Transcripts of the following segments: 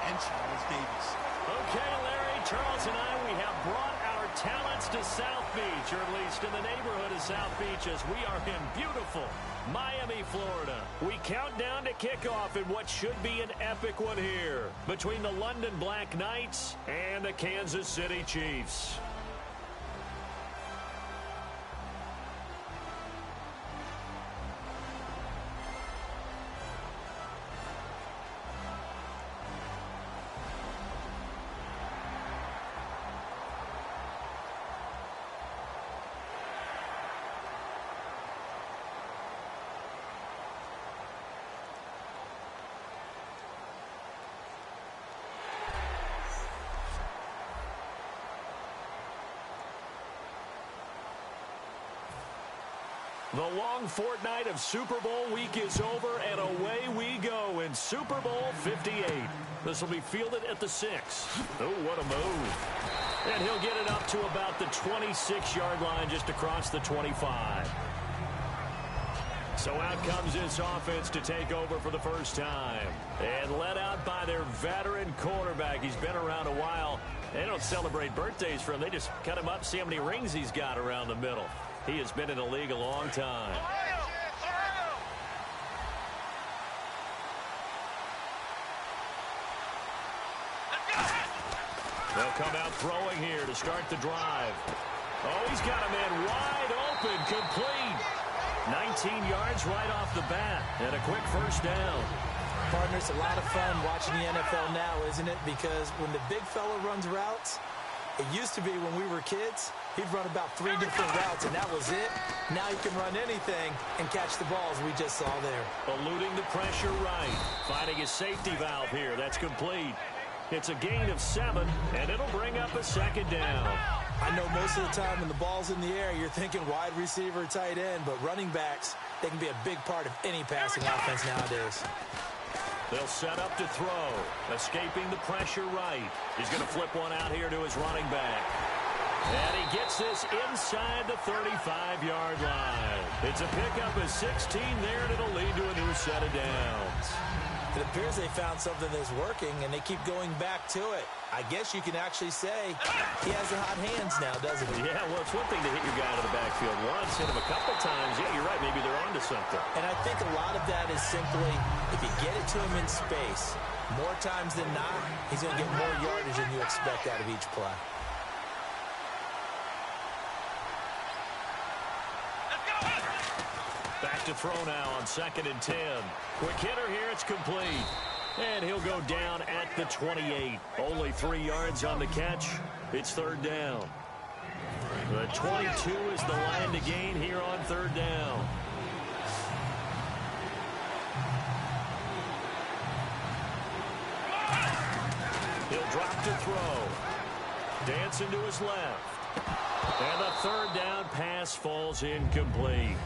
and Charles Davis. Okay, Larry, Charles and I, we have brought our talents to South Beach, or at least in the neighborhood of South Beach, as we are in beautiful Miami, Florida. We count down to kickoff in what should be an epic one here between the London Black Knights and the Kansas City Chiefs. The long fortnight of Super Bowl week is over, and away we go in Super Bowl 58. This will be fielded at the 6. Oh, what a move. And he'll get it up to about the 26-yard line, just across the 25. So out comes this offense to take over for the first time. And led out by their veteran quarterback. He's been around a while. They don't celebrate birthdays for him. They just cut him up, see how many rings he's got around the middle. He has been in the league a long time. They'll come out throwing here to start the drive. Oh, he's got a man wide open, complete. 19 yards right off the bat, and a quick first down. Partner, it's a lot of fun watching the NFL now, isn't it? Because when the big fella runs routes, it used to be when we were kids, he'd run about 3 different routes, and that was it. Now he can run anything and catch the balls we just saw there. Eluding the pressure right. Finding his safety valve here. That's complete. It's a gain of 7, and it'll bring up a second down. I know most of the time when the ball's in the air, you're thinking wide receiver, tight end, but running backs, they can be a big part of any passing offense nowadays. They'll set up to throw. Escaping the pressure right. He's going to flip one out here to his running back. And he gets this inside the 35-yard line. It's a pickup of 16 there, and it'll lead to a new set of downs. It appears they found something that's working, and they keep going back to it. I guess you can actually say he has the hot hands now, doesn't he? Yeah, well, it's one thing to hit your guy out of the backfield once, hit him a couple times. Yeah, you're right. Maybe they're onto something. And I think a lot of that is simply if you get it to him in space, more times than not, he's going to get more yardage than you expect out of each play. Back to throw now on 2nd and 10. Quick hitter here, it's complete. And he'll go down at the 28. Only 3 yards on the catch. It's 3rd down. The 22 is the line to gain here on 3rd down. He'll drop to throw. Dancing to his left. And the 3rd down pass falls incomplete.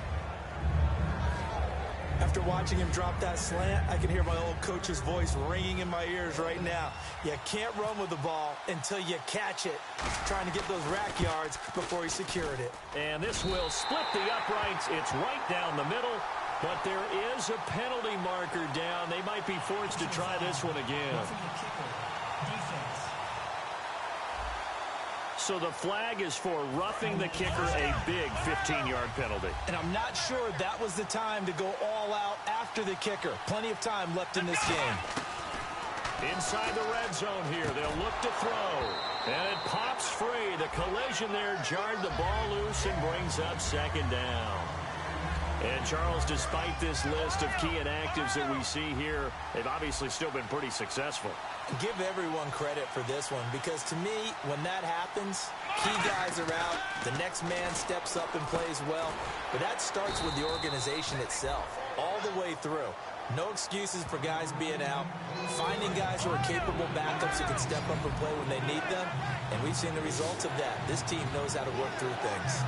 After watching him drop that slant, I can hear my old coach's voice ringing in my ears right now. You can't run with the ball until you catch it. Trying to get those rack yards before he secured it. And this will split the uprights. It's right down the middle, but there is a penalty marker down. They might be forced to try this one again. So the flag is for roughing the kicker, a big 15-yard penalty. And I'm not sure that was the time to go all out after the kicker. Plenty of time left in this game. Inside the red zone here, they'll look to throw. And it pops free. The collision there jarred the ball loose and brings up 2nd down. And, Charles, despite this list of key inactives that we see here, they've obviously still been pretty successful. Give everyone credit for this one because, to me, when that happens, key guys are out, the next man steps up and plays well, but that starts with the organization itself, all the way through. No excuses for guys being out, finding guys who are capable backups who can step up and play when they need them, and we've seen the results of that. This team knows how to work through things.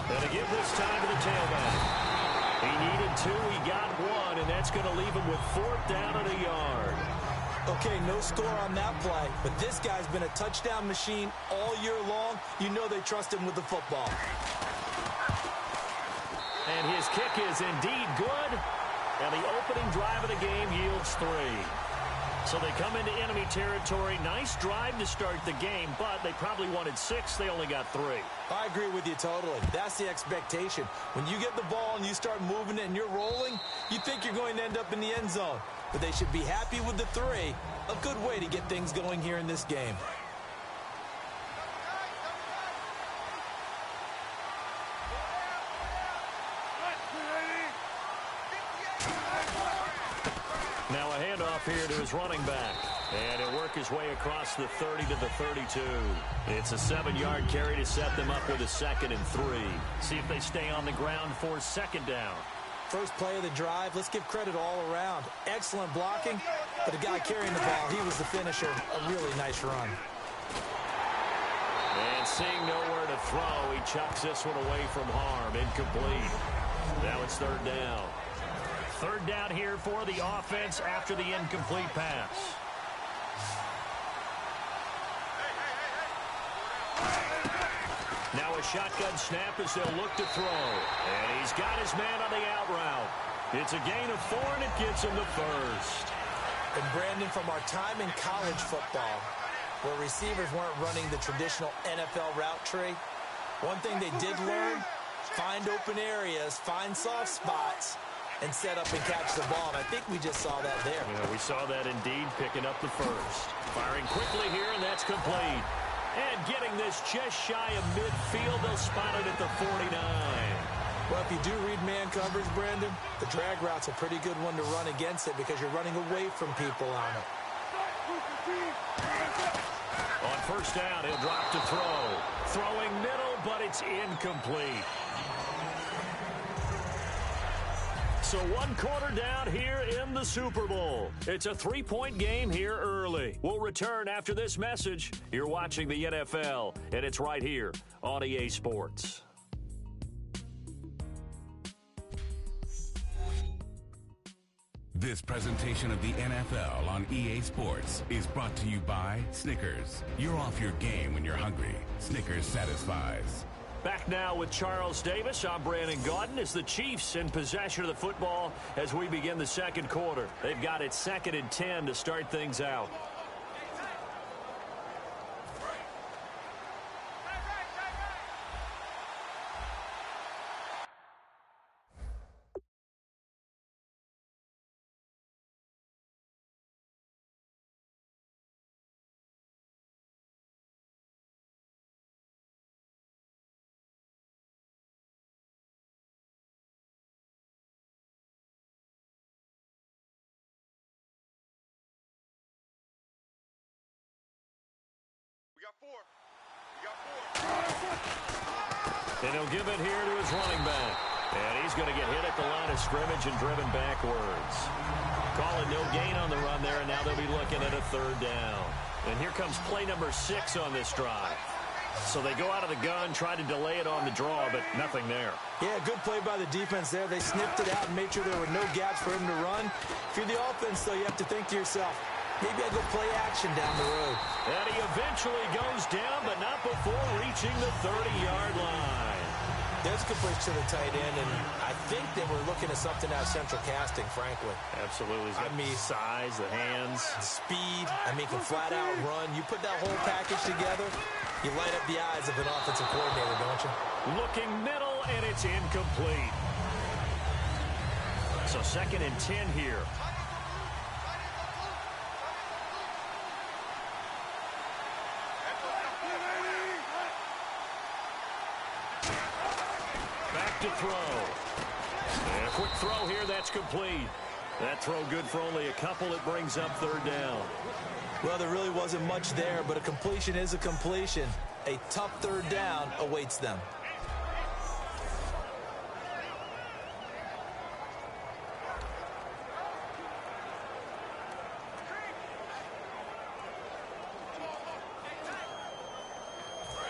And to give this time to the tailback. He needed 2, he got 1, and that's going to leave him with 4th down and a yard. Okay, no score on that play, but this guy's been a touchdown machine all year long. You know they trust him with the football. And his kick is indeed good, and the opening drive of the game yields 3. So they come into enemy territory. Nice drive to start the game, but they probably wanted 6. They only got 3. I agree with you totally. That's the expectation. When you get the ball and you start moving it and you're rolling, you think you're going to end up in the end zone. But they should be happy with the 3. A good way to get things going here in this game. Now a handoff here to his running back. And he'll work his way across the 30 to the 32. It's a 7-yard carry to set them up with a 2nd and 3. See if they stay on the ground for 2nd down. First play of the drive, let's give credit all around. Excellent blocking, but the guy carrying the ball, he was the finisher. A really nice run. And seeing nowhere to throw, he chucks this one away from harm. Incomplete. Now it's 3rd down. 3rd down here for the offense after the incomplete pass. Now a shotgun snap as they'll look to throw. And he's got his man on the out route. It's a gain of 4, and it gives him the 1st. And Brandon, from our time in college football, where receivers weren't running the traditional NFL route tree, one thing they did learn, find open areas, find soft spots, and set up and catch the ball. And I think we just saw that there. Yeah, we saw that indeed, picking up the 1st. Firing quickly here, and that's complete. And getting this just shy of midfield, they'll spot it at the 49. Well, if you do read man coverage, Brandon, the drag route's a pretty good one to run against it because you're running away from people on it. On 1st down, he'll drop to throw. Throwing middle, but it's incomplete. So 1 quarter down here in the Super Bowl. It's a 3-point game here early. We'll return after this message. You're watching the NFL, and it's right here on EA Sports. This presentation of the NFL on EA Sports is brought to you by Snickers. You're off your game when you're hungry. Snickers satisfies. Back now with Charles Davis. I'm Brandon Gaudin as the Chiefs in possession of the football as we begin the 2nd quarter. They've got it 2nd and 10 to start things out. And he'll give it here to his running back. And he's going to get hit at the line of scrimmage and driven backwards. Calling no gain on the run there, and now they'll be looking at a 3rd down. And here comes play number 6 on this drive. So they go out of the gun, try to delay it on the draw, but nothing there. Yeah, good play by the defense there. They sniffed it out and made sure there were no gaps for him to run. If you're the offense, though, you have to think to yourself, maybe I go play action down the road. And he eventually goes down, but not before reaching the 30-yard line. There's a good push to the tight end, and I think that we're looking at something out of central casting, frankly. Absolutely. I mean, size, the hands. Speed. I mean, can flat out run. You put that whole package together, you light up the eyes of an offensive coordinator, don't you? Looking middle, and it's incomplete. So 2nd and 10 here. To throw. And a quick throw here, that's complete. That throw good for only a couple. It brings up 3rd down. Well, there really wasn't much there, but a completion is a completion. A tough 3rd down awaits them.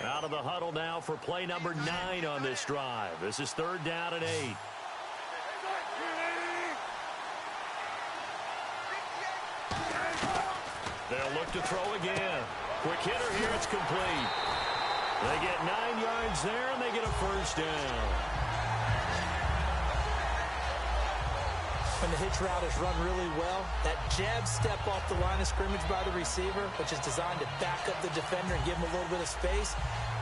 Out of the huddle now for play number 9 on this drive. This is 3rd down and 8. They'll look to throw again. Quick hitter here, it's complete. They get 9 yards there, and they get a 1st down. when the hitch route is run really well. That jab step off the line of scrimmage by the receiver, which is designed to back up the defender and give him a little bit of space.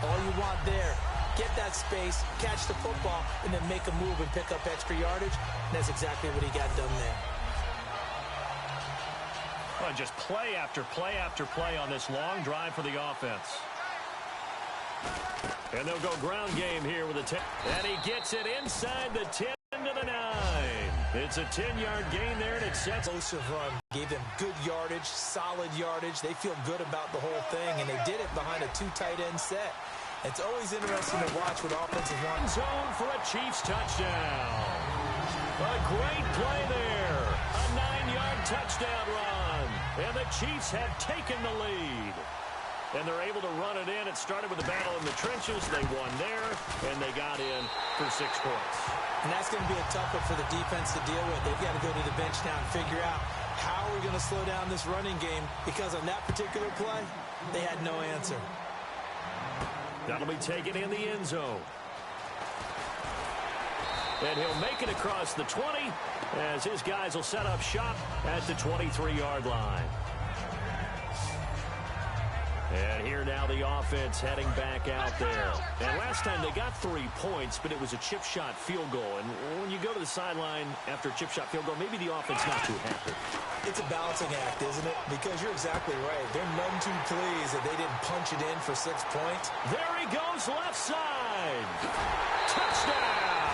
All you want there, get that space, catch the football, and then make a move and pick up extra yardage. And that's exactly what he got done there. Well, just play after play after play on this long drive for the offense. And they'll go ground game here with a 10. And he gets it inside the 10 to the 9. It's a 10-yard gain there, and it sets. Explosive run. Gave them good yardage, solid yardage. They feel good about the whole thing, and they did it behind a 2 tight end set. It's always interesting to watch what offenses want. Zone for a Chiefs touchdown. A great play there. A 9-yard touchdown run. And the Chiefs have taken the lead. And they're able to run it in. It started with a battle in the trenches. They won there, and they got in for 6 points. And that's going to be a tough one for the defense to deal with. They've got to go to the bench now and figure out how are we going to slow down this running game, because on that particular play, they had no answer. That'll be taken in the end zone. And he'll make it across the 20 as his guys will set up shop at the 23-yard line. And here now the offense heading back out there. And last time they got 3 points, but it was a chip shot field goal. And when you go to the sideline after a chip shot field goal, maybe the offense not too happy. It's a balancing act, isn't it? Because you're exactly right. They're none too pleased that they didn't punch it in for 6 points. There he goes left side. Touchdown!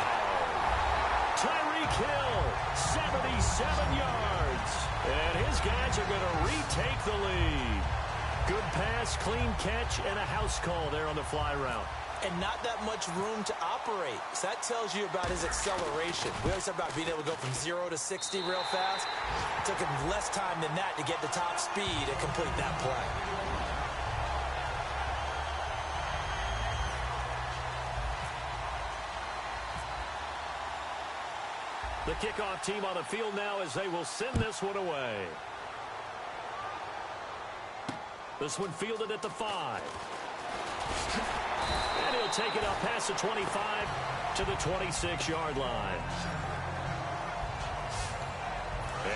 Tyreek Hill, 77 yards. And his guys are going to retake the lead. Good pass, clean catch, and a house call there on the fly route. And not that much room to operate. So that tells you about his acceleration. We always talk about being able to go from 0 to 60 real fast. It took him less time than that to get the top speed and complete that play. The kickoff team on the field now as they will send this one away. This one fielded at the 5. And he'll take it up past the 25 to the 26-yard line.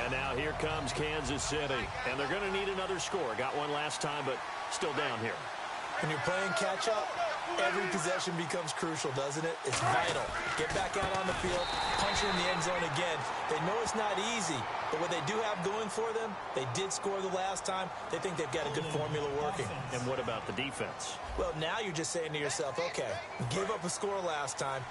And now here comes Kansas City. And they're going to need another score. Got one last time, but still down here. When you're playing catch-up, every possession becomes crucial, doesn't it? It's vital. Get back out on the field, punch it in the end zone again. They know it's not easy, but what they do have going for them, they did score the last time. They think they've got a good formula working. And what about the defense? Well, now you're just saying to yourself, okay, we gave up a score last time.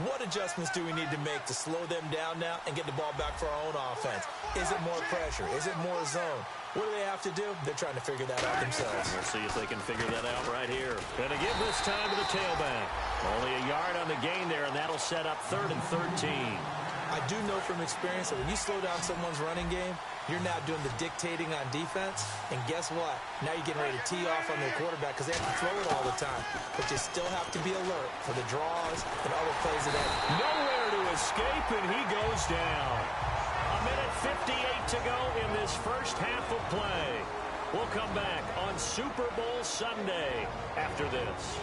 What adjustments do we need to make to slow them down now and get the ball back for our own offense? Is it more pressure? Is it more zone? What do they have to do? They're trying to figure that out themselves. We'll see if they can figure that out right here. And to give this time to the tailback. Only a yard on the gain there, and that'll set up 3rd and 13. I do know from experience that when you slow down someone's running game, you're now doing the dictating on defense. And guess what? Now you're getting ready to tee off on their quarterback because they have to throw it all the time. But you still have to be alert for the draws and other plays of that. Nowhere to escape, and he goes down. A minute 58 to go in this first half of play. We'll come back on Super Bowl Sunday after this.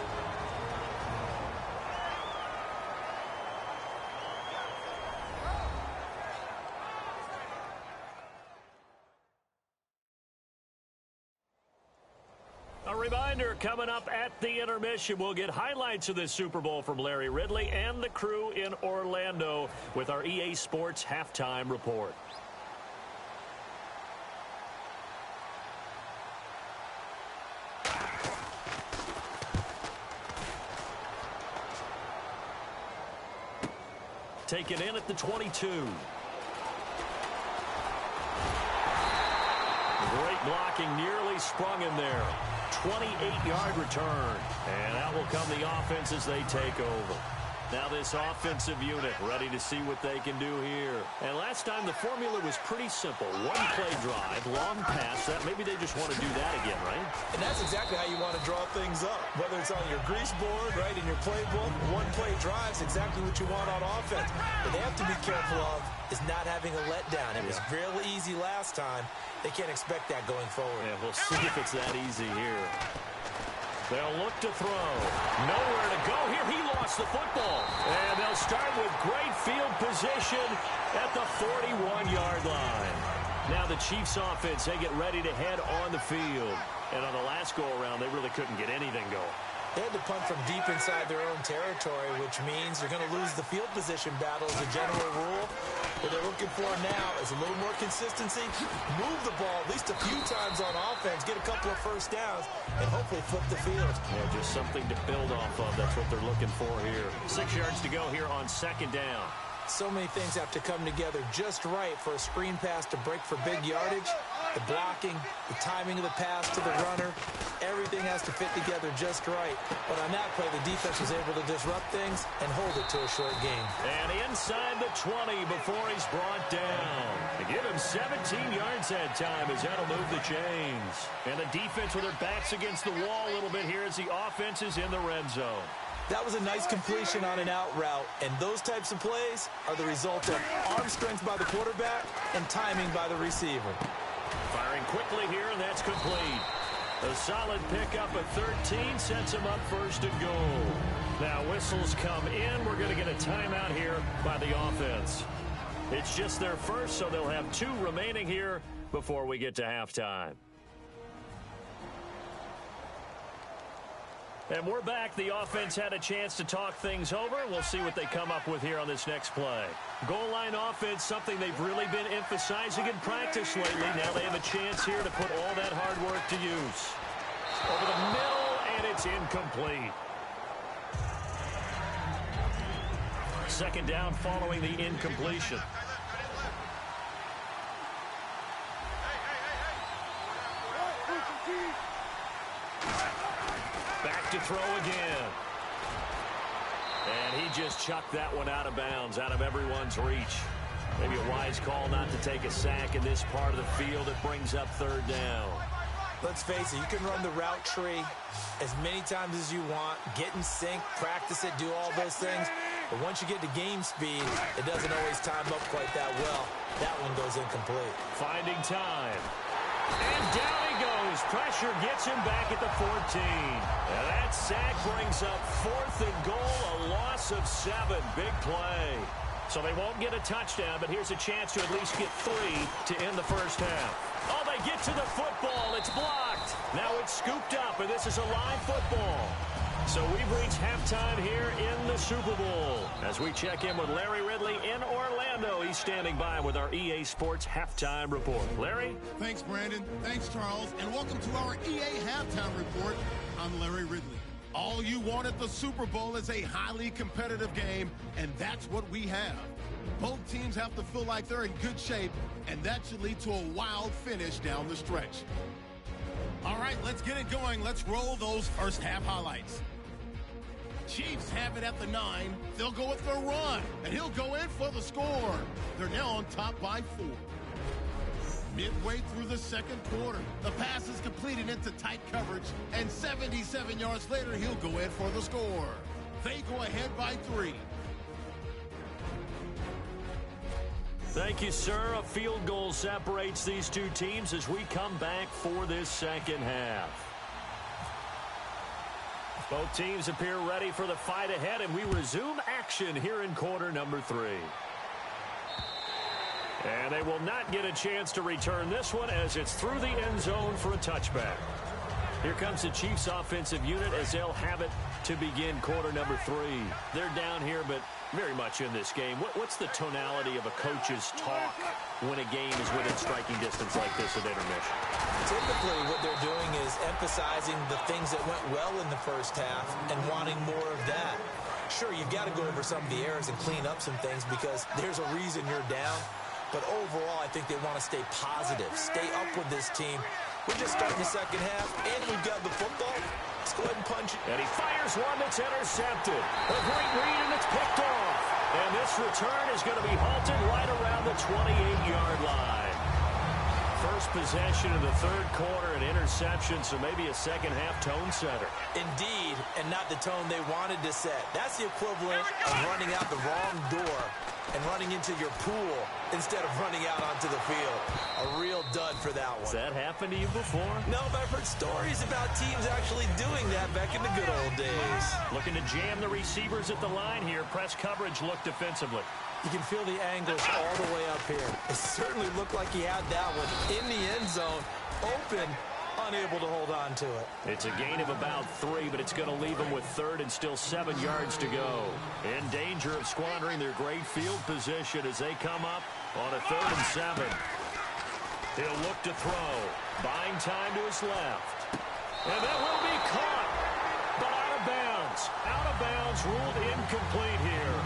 A reminder, coming up at the intermission, we'll get highlights of this Super Bowl from Larry Ridley and the crew in Orlando with our EA Sports Halftime Report. Taken in at the 22. Great blocking, nearly sprung him there. 28-yard return. And out will come the offense as they take over. Now this offensive unit ready to see what they can do here. And last time the formula was pretty simple. One play drive, long pass. That maybe they just want to do that again, right? And that's exactly how you want to draw things up. Whether it's on your grease board, right, in your playbook, one play drive is exactly what you want on offense. What they have to be careful of is not having a letdown. It was real easy last time. They can't expect that going forward. Yeah, we'll see if it's that easy here. They'll look to throw. Nowhere to go here. He lost the football. And they'll start with great field position. position at the 41-yard line. Now the Chiefs offense, they get ready to head on the field. And on the last go-around, they really couldn't get anything going. They had to punt from deep inside their own territory, which means they're going to lose the field position battle as a general rule. What they're looking for now is a little more consistency, move the ball at least a few times on offense, get a couple of first downs, and hopefully flip the field. Yeah, just something to build off of. That's what they're looking for here. 6 yards to go here on second down. So many things have to come together just right for a screen pass to break for big yardage. The blocking, the timing of the pass to the runner, everything has to fit together just right. But on that play, the defense was able to disrupt things and hold it to a short game. And inside the 20 before he's brought down. They give him 17 yards that time as that'll move the chains. And the defense with their backs against the wall a little bit here as the offense is in the red zone. That was a nice completion on an out route, and those types of plays are the result of arm strength by the quarterback and timing by the receiver. Firing quickly here, and that's complete. A solid pickup at 13 sets him up first and goal. Now whistles come in. We're going to get a timeout here by the offense. It's just their first, so they'll have 2 remaining here before we get to halftime. And we're back. The offense had a chance to talk things over. We'll see what they come up with here on this next play. Goal line offense, something they've really been emphasizing in practice lately. Now they have a chance here to put all that hard work to use. Over the middle, and it's incomplete. Second down following the incompletion. Back to throw again. And he just chucked that one out of bounds, out of everyone's reach. Maybe a wise call not to take a sack in this part of the field. It brings up third down. Let's face it, you can run the route tree as many times as you want, get in sync, practice it, do all those things. But once you get to game speed, it doesn't always time up quite that well. That one goes incomplete. Finding time. And down he goes. Pressure gets him back at the 14. And that sack brings up 4th and goal, a loss of 7. Big play. So they won't get a touchdown, but here's a chance to at least get 3 to end the first half. Oh, they get to the football. It's blocked. Now it's scooped up, and this is a live football. So we've reached halftime here in the Super Bowl. As we check in with Larry Ridley in Orlando, he's standing by with our EA Sports Halftime Report. Larry? Thanks, Brandon. Thanks, Charles. And welcome to our EA Halftime Report. I'm Larry Ridley. All you want at the Super Bowl is a highly competitive game, and that's what we have. Both teams have to feel like they're in good shape, and that should lead to a wild finish down the stretch. All right, let's get it going. Let's roll those first half highlights. Chiefs have it at the 9. They'll go with their run, and he'll go in for the score. They're now on top by 4. Midway through the second quarter, the pass is completed into tight coverage, and 77 yards later, he'll go in for the score. They go ahead by 3. Thank you, sir. A field goal separates these two teams as we come back for this second half. Both teams appear ready for the fight ahead, and we resume action here in quarter number 3. And they will not get a chance to return this one as it's through the end zone for a touchback. Here comes the Chiefs offensive unit as they'll have it to begin quarter number 3. They're down here, but very much in this game. What's the tonality of a coach's talk when a game is within striking distance like this at intermission? Typically, what they're doing is emphasizing the things that went well in the first half and wanting more of that. Sure, you've got to go over some of the errors and clean up some things because there's a reason you're down. But overall, I think they want to stay positive, stay up with this team. We're just starting the second half, and we've got the football. Let's go ahead and punch it. And he fires one that's intercepted. A great read, and it's picked off. And this return is going to be halted right around the 28-yard line. First possession of the third quarter, an interception, so maybe a second-half tone setter. Indeed, and not the tone they wanted to set. That's the equivalent of running out the wrong door and running into your pool instead of running out onto the field. A real dud for that one. Has that happened to you before? No, but I've heard stories about teams actually doing that back in the good old days. Looking to jam the receivers at the line here. Press coverage look defensively. You can feel the angles all the way up here. It certainly looked like he had that one in the end zone, open, unable to hold on to it. It's a gain of about 3, but it's going to leave them with third and still 7 yards to go. In danger of squandering their great field position as they come up on a 3rd and 7. He'll look to throw. Buying time to his left. And that will be caught, but out of bounds. Out of bounds, ruled incomplete here.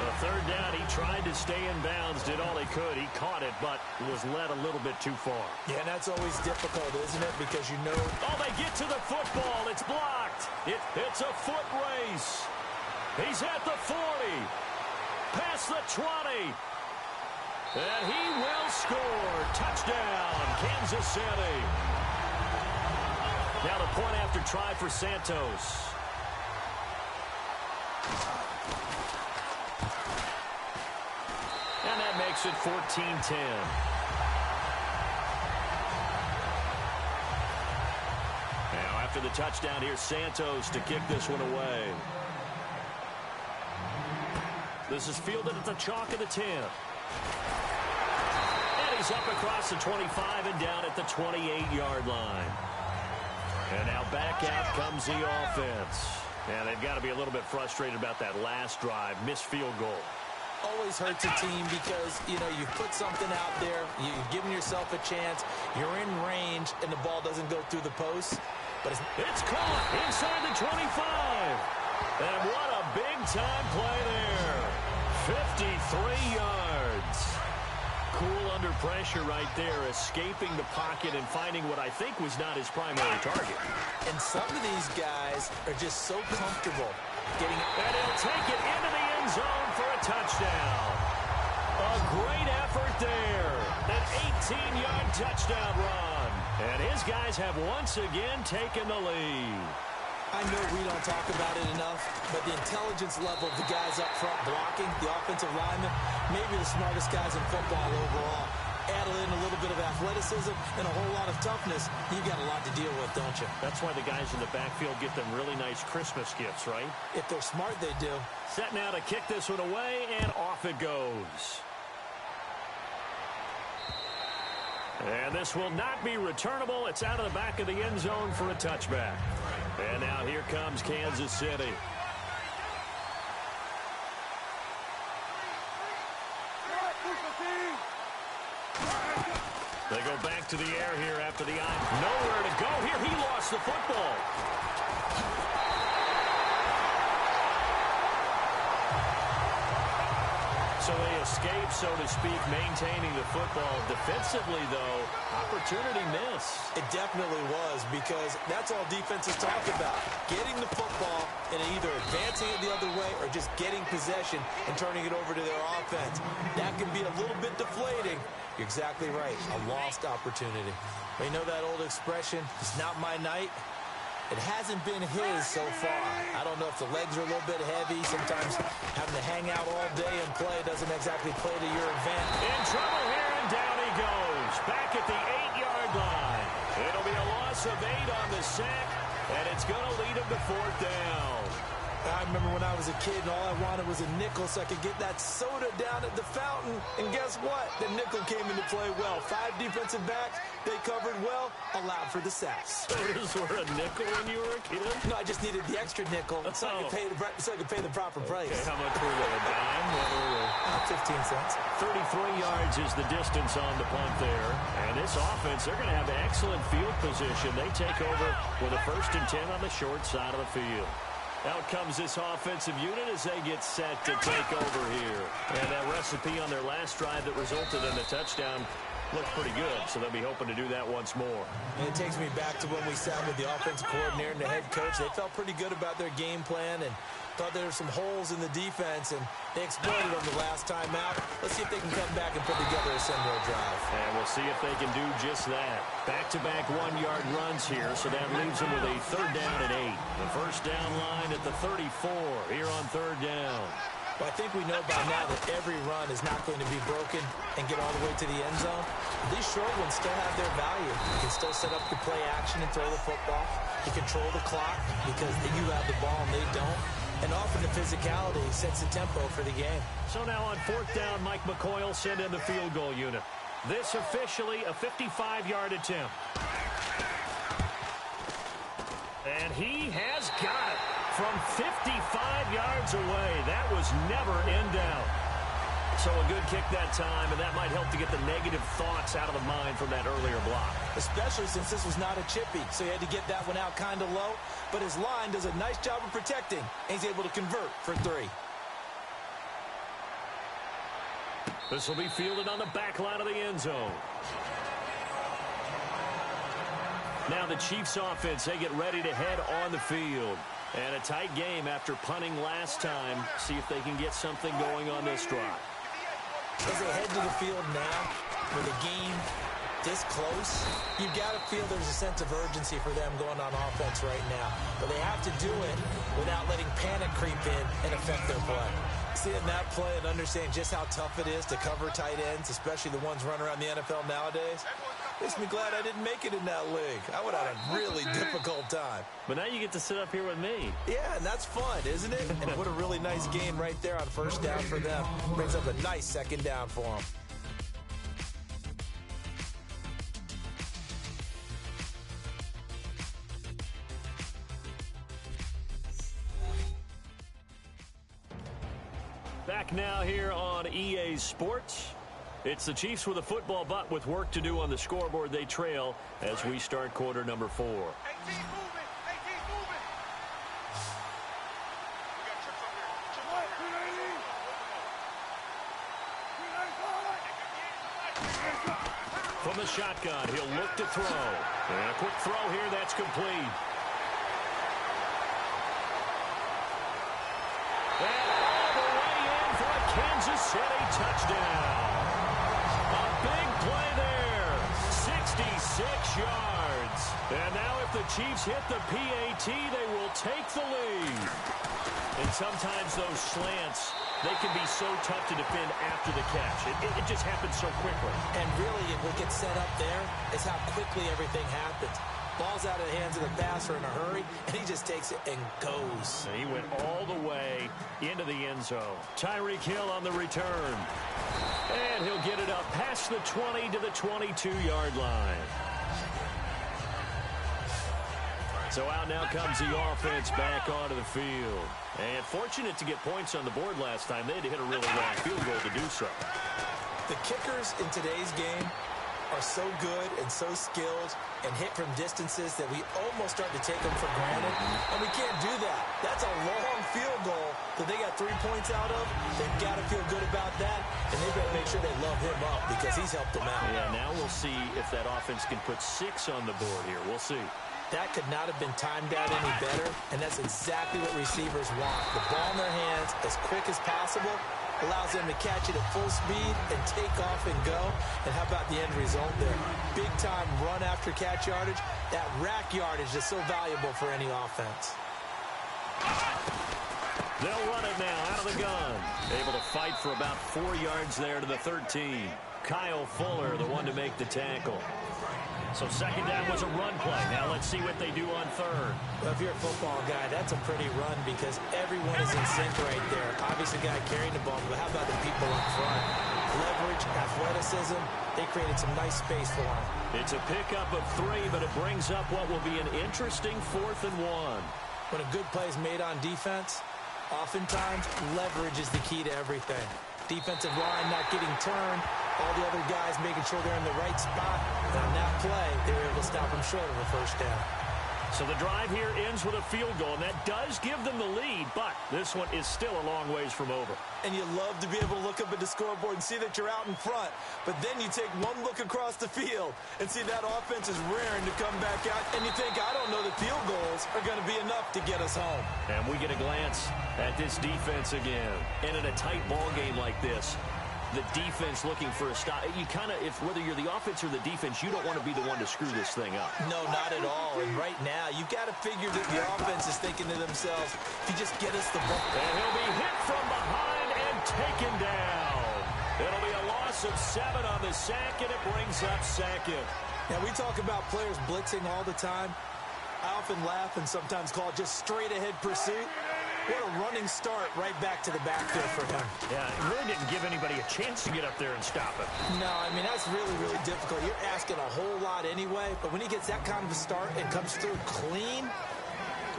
A 3rd down, he tried to stay in bounds, did all he could. He caught it, but was led a little bit too far. Yeah, and that's always difficult, isn't it? Because you know... Oh, they get to the football. It's blocked. It's a foot race. He's at the 40. Past the 20. And he will score. Touchdown, Kansas City. Now the point after try for Santos. And that makes it 14-10. Now after the touchdown, here's Santos to kick this one away. This is fielded at the chalk of the 10. And he's up across the 25 and down at the 28-yard line. And now back out comes the offense. And they've got to be a little bit frustrated about that last drive. Missed field goal. Always hurts a team because, you know, you put something out there, you're giving yourself a chance, you're in range, and the ball doesn't go through the post. But it's caught inside the 25. And what a big-time play there. 53 yards. Cool under pressure right there, escaping the pocket and finding what I think was not his primary target. And some of these guys are just so comfortable getting it. And he'll take it into the end zone for a touchdown. A great effort there. An 18-yard touchdown run. And his guys have once again taken the lead. I know we don't talk about it enough, but the intelligence level of the guys up front blocking, the offensive linemen, maybe the smartest guys in football overall. Add in a little bit of athleticism and a whole lot of toughness, you got a lot to deal with, don't you? That's why the guys in the backfield get them really nice Christmas gifts, right? If they're smart, they do. Set now to kick this one away, and off it goes. And this will not be returnable. It's out of the back of the end zone for a touchback. And now here comes Kansas City. They go back to the air here after the eye. Nowhere to go here. He lost the football. So they escape, so to speak, maintaining the football. Defensively, though, opportunity miss. It definitely was, because that's all defenses talk about. Getting the football and either advancing it the other way or just getting possession and turning it over to their offense. That can be a little bit deflating. You're exactly right. A lost opportunity. But you know that old expression, it's not my night? It hasn't been his so far. I don't know if the legs are a little bit heavy. Sometimes having to hang out all day and play doesn't exactly play to your advantage. In trouble here, and down he goes. Back at the 8-yard line. It'll be a loss of 8 on the sack, and it's going to lead him to 4th down. I remember when I was a kid and all I wanted was a nickel so I could get that soda down at the fountain. And guess what? The nickel came into play well. 5 defensive backs, they covered well, allowed for the sacks. Sodas were a nickel when you were a kid? No, I just needed the extra nickel so I could pay the proper price. Okay, how much were they? A dime? What were they? 15 cents. 33 yards is the distance on the punt there. And this offense, they're going to have excellent field position. They take over with a 1st and 10 on the short side of the field. Out comes this offensive unit as they get set to take over here. And that recipe on their last drive that resulted in a touchdown looks pretty good, so they'll be hoping to do that once more. And it takes me back to when we sat with the offensive coordinator and the head coach. They felt pretty good about their game plan and thought there were some holes in the defense, and they exploited them the last time out. Let's see if they can come back and put together a similar drive. And we'll see if they can do just that. Back-to-back 1-yard runs here, so that leaves them with a 3rd down and 8. The 1st down line at the 34 here on 3rd down. Well, I think we know by now that every run is not going to be broken and get all the way to the end zone. These short ones still have their value. You can still set up your play action and throw the football. You control the clock because you have the ball and they don't. And often the physicality sets the tempo for the game. So now on 4th down, Mike McCoy will send in the field goal unit. This officially a 55-yard attempt. And he has got it from 55 yards away. That was never in doubt. So a good kick that time, and that might help to get the negative thoughts out of the mind from that earlier block. Especially since this was not a chippy, so he had to get that one out kind of low. But his line does a nice job of protecting, and he's able to convert for 3. This will be fielded on the back line of the end zone. Now the Chiefs offense, they get ready to head on the field. And a tight game after punting last time. See if they can get something going on this drive. As they head to the field now, with a game this close, you've got to feel there's a sense of urgency for them going on offense right now. But they have to do it without letting panic creep in and affect their play. Seeing that play and understanding just how tough it is to cover tight ends, especially the ones running around the NFL nowadays, makes me glad I didn't make it in that league. I would have had a really difficult time. But now you get to sit up here with me. Yeah, and that's fun, isn't it? And what a really nice game right there on 1st down for them. Brings up a nice 2nd down for them. Back now here on EA Sports. It's the Chiefs with a football, but with work to do on the scoreboard, they trail as we start quarter number 4. From the shotgun, he'll look to throw. And a quick throw here, that's complete. And all the way in for a Kansas City touchdown. A big play there. 66 yards. And now if the Chiefs hit the PAT, they will take the lead. And sometimes those slants, they can be so tough to defend after the catch. It just happens so quickly. And really, what gets set up there is how quickly everything happens. Ball's out of the hands of the passer in a hurry, and he just takes it and goes. And he went all the way into the end zone. Tyreek Hill on the return. And he'll get it up past the 20 to the 22-yard line. So out now comes the offense back onto the field. And fortunate to get points on the board last time. They had to hit a really long field goal to do so. The kickers in today's game are so good and so skilled and hit from distances that we almost start to take them for granted. And we can't do that. That's a long field goal that they got 3 points out of. They've got to feel good about that, and they've got to make sure they love him up because he's helped them out. Yeah, now we'll see if that offense can put 6 on the board here. We'll see. That could not have been timed out any better, and that's exactly what receivers want. The ball in their hands as quick as possible allows them to catch it at full speed and take off and go. And how about the end result there? Big-time run after catch yardage. That rack yardage is so valuable for any offense. They'll run it now out of the gun. Able to fight for about 4 yards there to the 13. Kyle Fuller, the one to make the tackle. So 2nd down was a run play. Now let's see what they do on 3rd. Well, if you're a football guy, that's a pretty run because everyone is in sync right there. Obviously, the guy carrying the ball, but how about the people up front? Leverage, athleticism, they created some nice space for him. It's a pickup of 3, but it brings up what will be an interesting 4th and 1. When a good play is made on defense, oftentimes leverage is the key to everything. Defensive line not getting turned, all the other guys making sure they're in the right spot. And on that play, they were able to stop them short of a 1st down. So the drive here ends with a field goal, and that does give them the lead, but this one is still a long ways from over. And you love to be able to look up at the scoreboard and see that you're out in front, but then you take one look across the field and see that offense is raring to come back out, and you think, I don't know that field goals are going to be enough to get us home. And we get a glance at this defense again. And in a tight ball game like this, the defense looking for a stop. You kind of, whether you're the offense or the defense, you don't want to be the one to screw this thing up. No, not at all. And right now, you've got to figure that the offense is thinking to themselves, if you just get us the ball. And he'll be hit from behind, taken down. It'll be a loss of 7 on the sack, and it brings up second. Now, we talk about players blitzing all the time. I often laugh and sometimes call it just straight-ahead pursuit. What a running start right back to the backfield for him. Yeah, it really didn't give anybody a chance to get up there and stop him. No, I mean, that's really, really difficult. You're asking a whole lot anyway, but when he gets that kind of a start and comes through clean,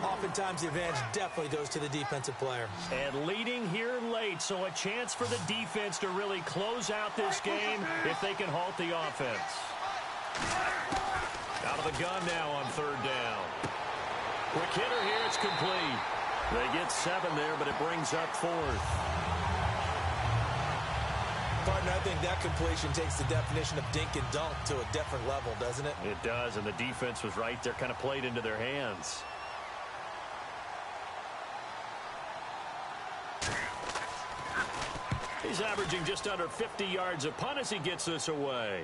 oftentimes the advantage definitely goes to the defensive player. And leading here late, so a chance for the defense to really close out this game if they can halt the offense. Out of the gun now on 3rd down. Quick hitter here, it's complete. They get 7 there, but it brings up 4th. Partner, I think that completion takes the definition of dink and dunk to a different level, doesn't it? It does, and the defense was right there, kind of played into their hands. He's averaging just under 50 yards a punt as he gets this away.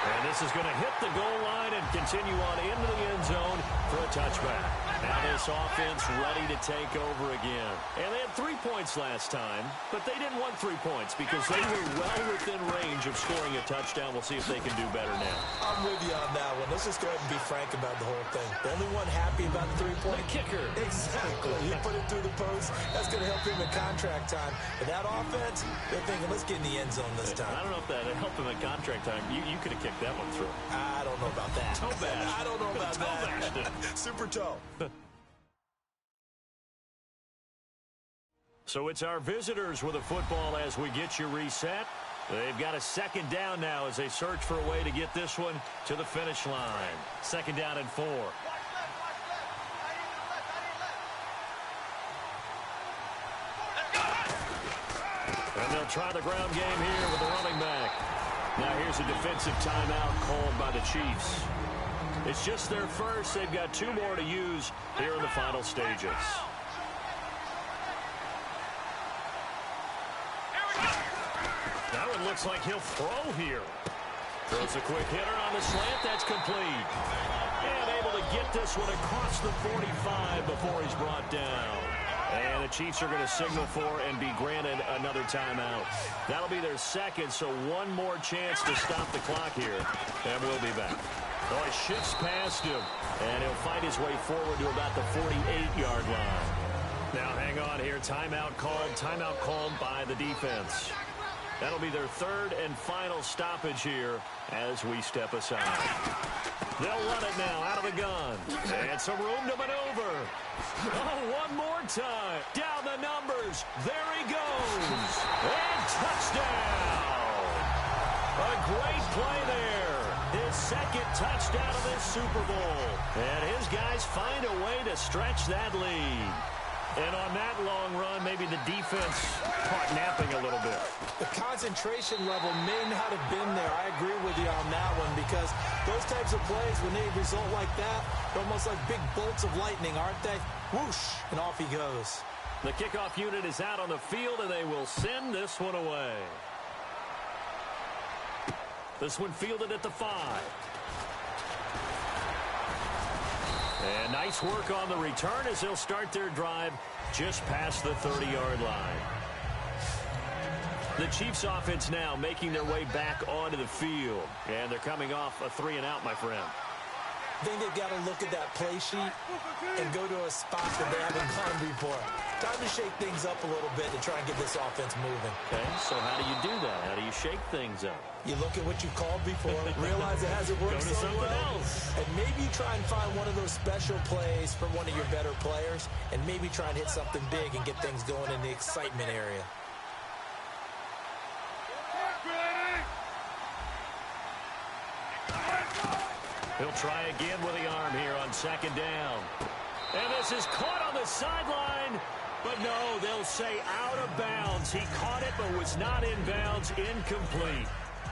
And this is going to hit the goal line and continue on into the end zone for a touchback. Now this offense ready to take over again. And they had 3 points last time, but they didn't want 3 points because they were well within range of scoring a touchdown. We'll see if they can do better now. I'm with you on that one. Let's just go ahead and be frank about the whole thing. The only one happy about the 3-point kicker. Exactly. He put it through the post. That's going to help him in contract time. But that offense, they're thinking, let's get in the end zone this time. I don't know if that helped him in contract time. You could have kicked that one through. I don't know about that. Toe bash. I don't know about that. Super toe. So it's our visitors with a football as we get you reset. They've got a 2nd down now as they search for a way to get this one to the finish line. 2nd down and 4. And they'll try the ground game here with the running back. Now here's a defensive timeout called by the Chiefs. It's just their first. They've got 2 more to use here in the final stages. That one looks like he'll throw here. Throws a quick hitter on the slant. That's complete. And able to get this one across the 45 before he's brought down. And the Chiefs are going to signal for and be granted another timeout. That'll be their 2nd, so 1 more chance to stop the clock here. And we'll be back. Oh, he shifts past him, and he'll fight his way forward to about the 48-yard line. Now hang on here. Timeout called by the defense. That'll be their 3rd and final stoppage here as we step aside. They'll run it now out of the gun. And some room to maneuver. Oh, 1 more time. Down the numbers. There he goes. And touchdown. A great play there. His 2nd touchdown of this Super Bowl. And his guys find a way to stretch that lead. And on that long run, maybe the defense caught napping a little bit. The concentration level may not have been there. I agree with you on that one because those types of plays, when they result like that, they're almost like big bolts of lightning, aren't they? Whoosh, and off he goes. The kickoff unit is out on the field, and they will send this one away. This one fielded at the 5. And nice work on the return as they'll start their drive just past the 30-yard line. The Chiefs offense now making their way back onto the field. And they're coming off a 3-and-out, my friend. I think they've got to look at that play sheet and go to a spot that they haven't gone before. Time to shake things up a little bit to try and get this offense moving. Okay, so how do you do that? How do you shake things up? You look at what you called before, realize it hasn't worked so well, and maybe you try and find one of those special plays from one of your better players, and maybe try and hit something big and get things going in the excitement area. He'll try again with the arm here on 2nd down. And this is caught on the sideline. But no, they'll say out of bounds. He caught it but was not in bounds. Incomplete.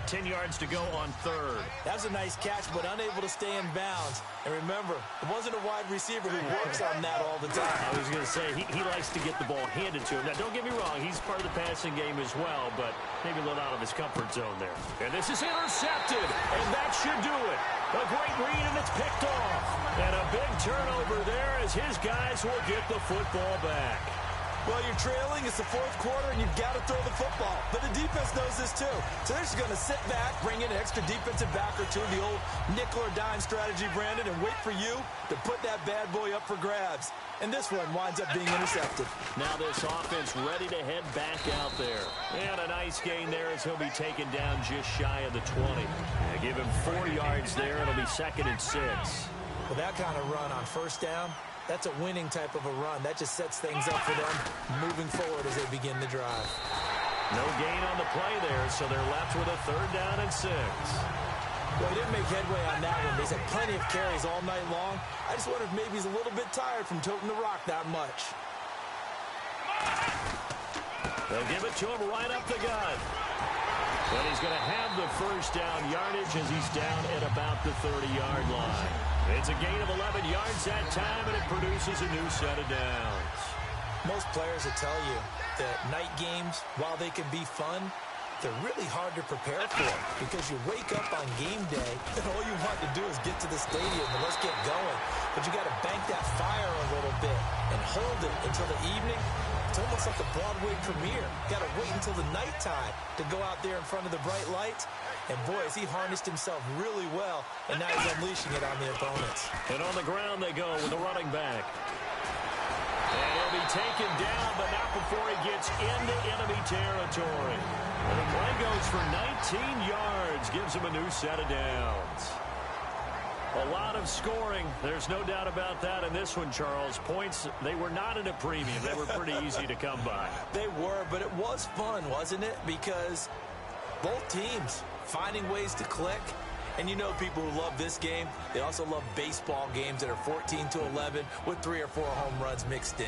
10 yards to go on 3rd. That was a nice catch, but unable to stay in bounds. And remember, it wasn't a wide receiver who works on that all the time. I was going to say, he likes to get the ball handed to him. Now, don't get me wrong, he's part of the passing game as well, but maybe a little out of his comfort zone there. And this is intercepted, and that should do it. A great read, and it's picked off. And a big turnover there as his guys will get the football back. Well, you're trailing. It's the fourth quarter, and you've got to throw the football. But the defense knows this, too. So they're just going to sit back, bring in an extra defensive back or two, the old nickel or dime strategy, Brandon, and wait for you to put that bad boy up for grabs. And this one winds up being intercepted. Now this offense ready to head back out there. And a nice gain there as he'll be taken down just shy of the 20. Give him 4 yards there. It'll be 2nd and 6. With that kind of run on first down, that's a winning type of a run. That just sets things up for them moving forward as they begin the drive. No gain on the play there, so they're left with a 3rd down and 6. Well, he didn't make headway on that one. He's had plenty of carries all night long. I just wonder if maybe he's a little bit tired from toting the rock that much. They'll give it to him right up the gut. But he's going to have the 1st down yardage as he's down at about the 30-yard line. It's a gain of 11 yards that time, and it produces a new set of downs. Most players will tell you that night games, while they can be fun, they're really hard to prepare for because you wake up on game day and all you want to do is get to the stadium and let's get going. But you got to bank that fire a little bit and hold it until the evening. It's almost like a Broadway premiere. Got to wait until the nighttime to go out there in front of the bright lights. And boy, has he harnessed himself really well, and now he's unleashing it on the opponents. And on the ground they go with the running back. And he'll be taken down, but not before he gets into enemy territory. And the play goes for 19 yards, gives him a new set of downs. A lot of scoring. There's no doubt about that in this one, Charles. Points, they were not at a premium. They were pretty easy to come by. They were, but it was fun, wasn't it? Because both teams finding ways to click. And you know people who love this game, they also love baseball games that are 14-11 with 3 or 4 home runs mixed in.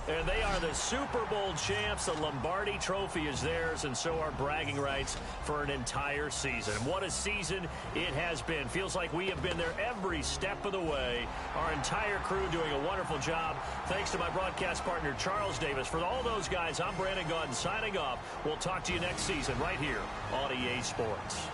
And they are the Super Bowl champs. The Lombardi Trophy is theirs, and so are bragging rights for an entire season. What a season it has been. Feels like we have been there every step of the way. Our entire crew doing a wonderful job. Thanks to my broadcast partner, Charles Davis. For all those guys, I'm Brandon Gaudin signing off. We'll talk to you next season right here on EA Sports.